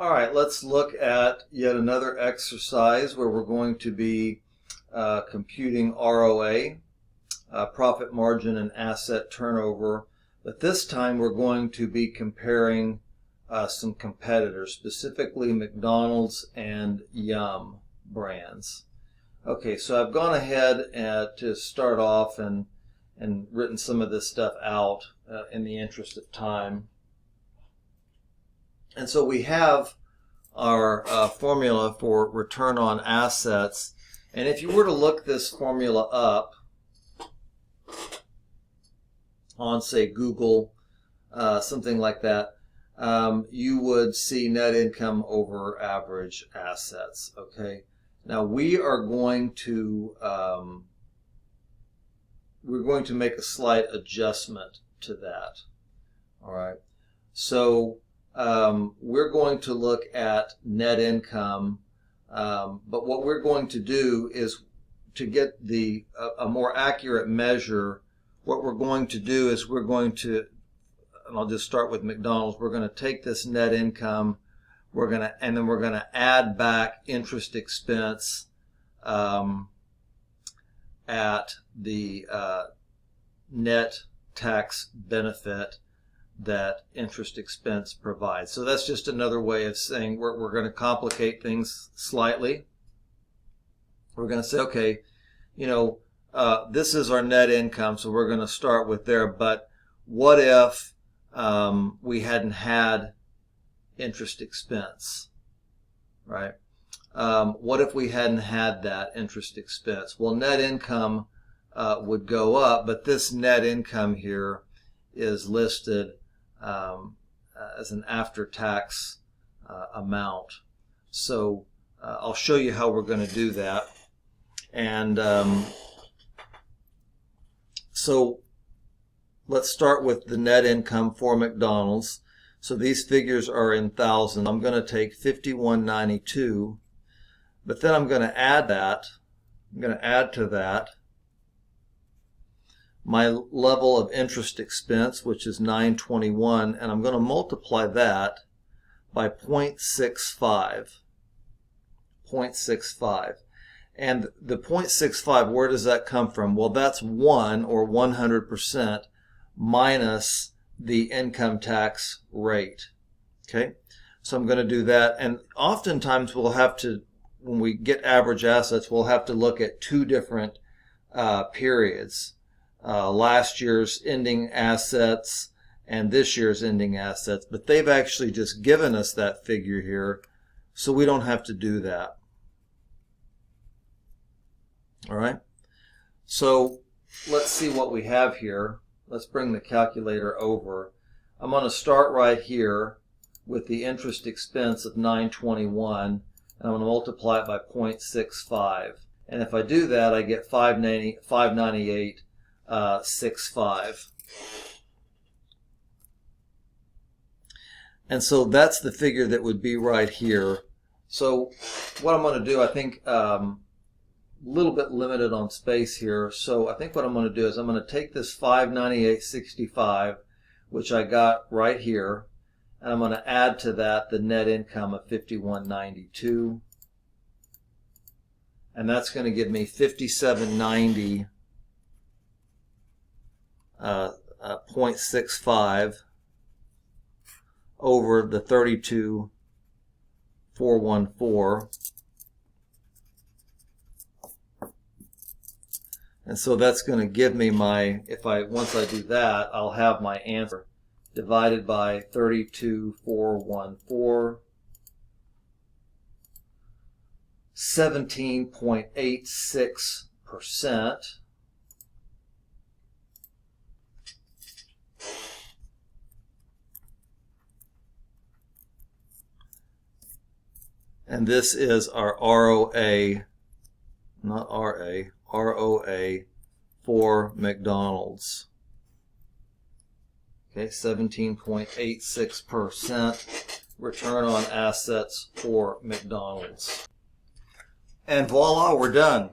All right, let's look at yet another exercise where we're going to be computing ROA, profit margin and asset turnover. But this time we're going to be comparing some competitors, specifically McDonald's and Yum brands. Okay, so I've gone ahead to start off and written some of this stuff out in the interest of time. And so we have our formula for return on assets. And if you were to look this formula up on, say, Google, something like that, you would see net income over average assets. Okay. Now we are going to make a slight adjustment to that. All right. So we're going to look at net income, but what we're going to do is to get a more accurate measure. What we're going to do is we're going to, and I'll just start with McDonald's. We're going to take this net income. And then we're going to add back interest expense at the net tax benefit that interest expense provides. So that's just another way of saying we're going to complicate things slightly. We're going to say, okay, this is our net income, so we're going to start with there. But what if we hadn't had interest expense, right? What if we hadn't had that interest expense? Well, net income would go up, but this net income here is listed as an after-tax amount. So I'll show you how we're going to do that. And so let's start with the net income for McDonald's. So these figures are in thousands. I'm going to take 5192, but then I'm going to add that. I'm going to add to that my level of interest expense, which is 921, and I'm going to multiply that by 0.65. 0.65. And the 0.65, where does that come from? Well, that's 1 or 100% minus the income tax rate. Okay, so I'm going to do that, and oftentimes we'll have to, when we get average assets, we'll have to look at two different periods. Last year's ending assets and this year's ending assets, but they've actually just given us that figure here, so we don't have to do that. All right, so let's see what we have here. Let's bring the calculator over. I'm going to start right here with the interest expense of 921, and I'm going to multiply it by 0.65. And if I do that, I get 598.65. And so that's the figure that would be right here. So what I'm going to do, I think, little bit limited on space here, so I think what I'm going to do is I'm going to take this 598.65, which I got right here, and I'm going to add to that the net income of 5192, and that's going to give me 5790.65 over the 32,414. And so that's going to give me my, once I do that, I'll have my answer divided by 32,414, 17.86%. And this is our ROA, not RA, ROA for McDonald's. Okay, 17.86% return on assets for McDonald's. And voila, we're done.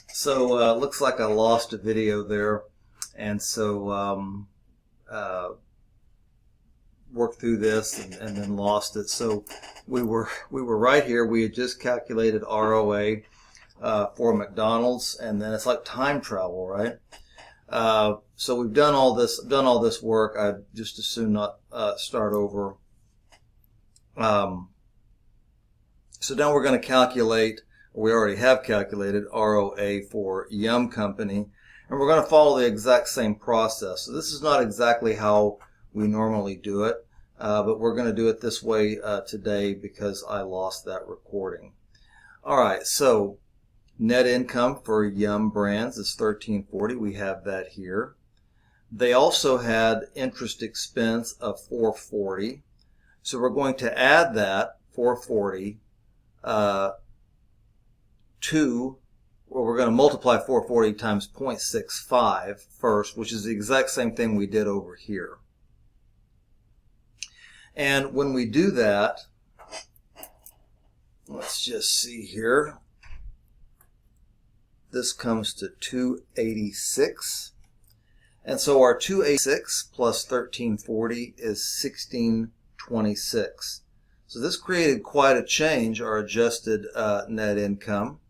So looks like I lost a video there, and so worked through this and then lost it. So we were right here. We had just calculated ROA for McDonald's, and then it's like time travel, right? So we've done all this work. I'd just as soon not start over. So now we're going to calculate, we already have calculated ROA for Yum Company, and we're going to follow the exact same process. So this is not exactly how we normally do it, but we're going to do it this way today because I lost that recording. All right, so net income for Yum Brands is $13.40. We have that here. They also had interest expense of $4.40. So we're going to add that $4.40 we're going to multiply 440 times 0.65 first, which is the exact same thing we did over here. And when we do that, let's just see here. This comes to 286. And so our 286 plus 1340 is 1626. So this created quite a change, our adjusted net income,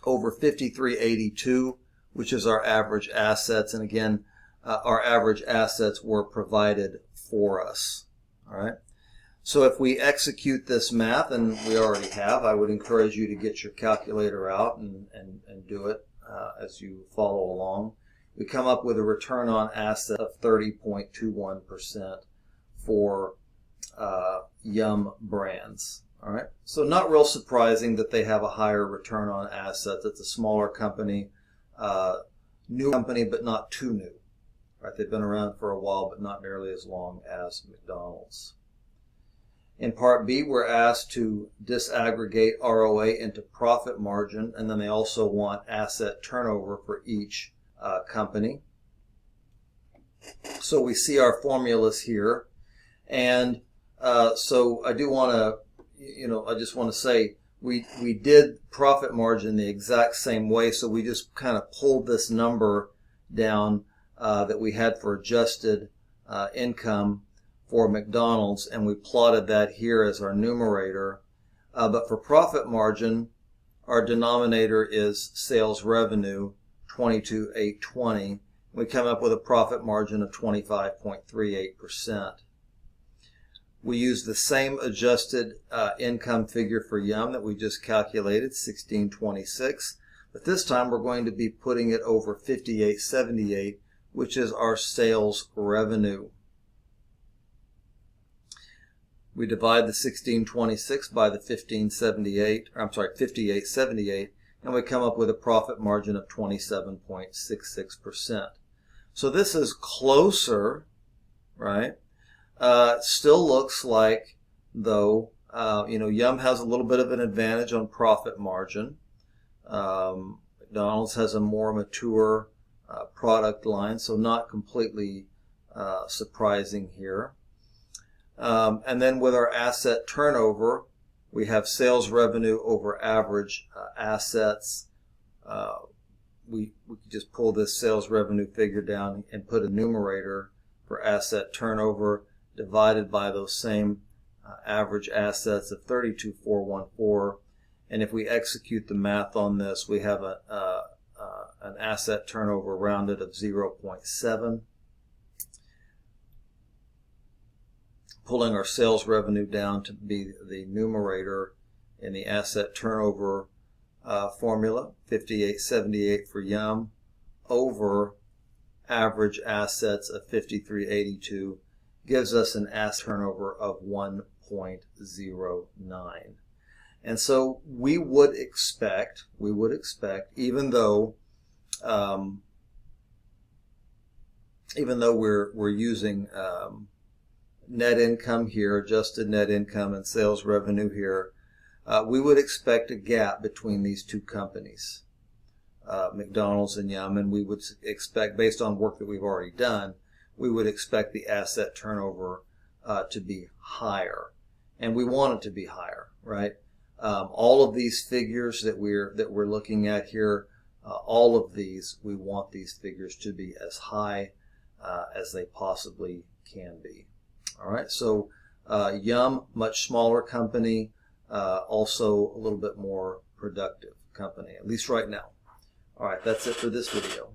over 5382, which is our average assets. And again, our average assets were provided for us. All right. So if we execute this math, and we already have, I would encourage you to get your calculator out and do it as you follow along. We come up with a return on asset of 30.21% for Yum Brands. All right, so not real surprising that they have a higher return on assets. It's a smaller company, new company, but not too new. Right, they've been around for a while, but not nearly as long as McDonald's. In Part B, we're asked to disaggregate ROA into profit margin, and then they also want asset turnover for each company. So we see our formulas here, and so I do want to, I just want to say we did profit margin the exact same way. So we just kind of pulled this number down that we had for adjusted income for McDonald's, and we plotted that here as our numerator. But for profit margin, our denominator is sales revenue, 22,820. We come up with a profit margin of 25.38%. We use the same adjusted income figure for Yum that we just calculated, 1626, but this time we're going to be putting it over 5878, which is our sales revenue. We divide the 1626 by the 5878, and we come up with a profit margin of 27.66%. So this is closer, right? Still looks like, though, Yum has a little bit of an advantage on profit margin. McDonald's has a more mature product line, so not completely surprising here. And then with our asset turnover, we have sales revenue over average assets. We could just pull this sales revenue figure down and put a numerator for asset turnover divided by those same average assets of 32,414. And if we execute the math on this, we have an asset turnover rounded of 0.7. Pulling our sales revenue down to be the numerator in the asset turnover formula, 5878 for Yum, over average assets of 5382, gives us an asset turnover of 1.09. And so we would expect, even though we're using net income here, adjusted net income, and sales revenue here, we would expect a gap between these two companies, McDonald's and Yum, and we would expect, based on work that we've already done, we would expect the asset turnover to be higher, and we want it to be higher, right? All of these figures that we're looking at here, all of these, we want these figures to be as high as they possibly can be. All right, so Yum, much smaller company, also a little bit more productive company, at least right now. All right, that's it for this video.